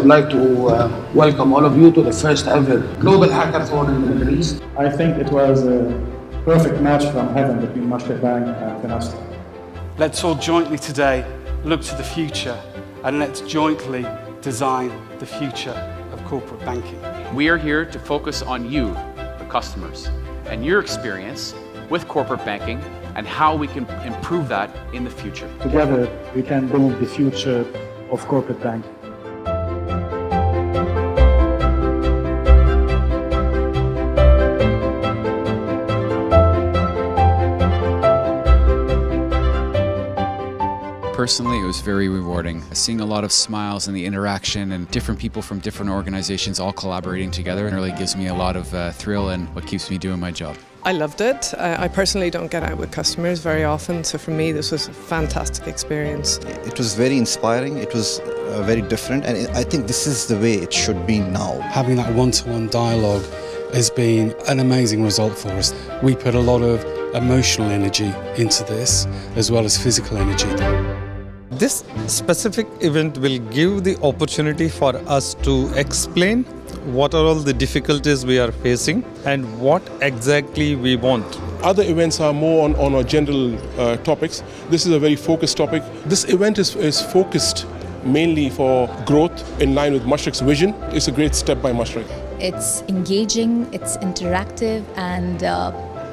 like to welcome all of you to the first ever Global Hackathon in the Middle East. I think it was a perfect match from heaven between Mashreq Bank and Finastra. Let's all jointly today look to the future, and let's jointly design the future of corporate banking. We are here to focus on you, the customers, and your experience with corporate banking and how we can improve that in the future. Together, we can build the future of corporate banking. Personally, it was very rewarding. Seeing a lot of smiles and the interaction and different people from different organizations all collaborating together really gives me a lot of thrill and what keeps me doing my job. I loved it. I personally don't get out with customers very often, so for me this was a fantastic experience. It was very inspiring, it was very different, and I think this is the way it should be now. Having that one-to-one dialogue has been an amazing result for us. We put a lot of emotional energy into this as well as physical energy. This specific event will give the opportunity for us to explain what are all the difficulties we are facing and what exactly we want. Other events are more on our general topics. This is a very focused topic. This event is focused mainly for growth in line with Mashreq's vision. It's a great step by Mashreq. It's engaging, it's interactive, and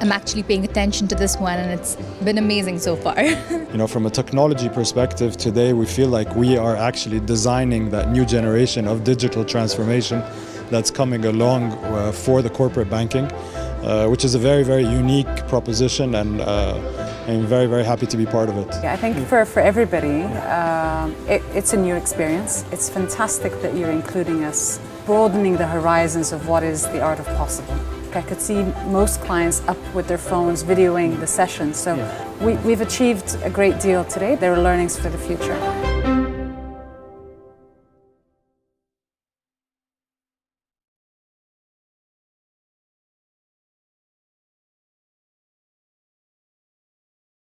I'm actually paying attention to this one, and it's been amazing so far. From a technology perspective, today we feel like we are actually designing that new generation of digital transformation that's coming along for the corporate banking, which is a very, very unique proposition, and I'm very, very happy to be part of it. I think for everybody, it's a new experience. It's fantastic that you're including us, broadening the horizons of what is the art of possible. I could see most clients up with their phones videoing the session, so we've achieved a great deal today. There are learnings for the future.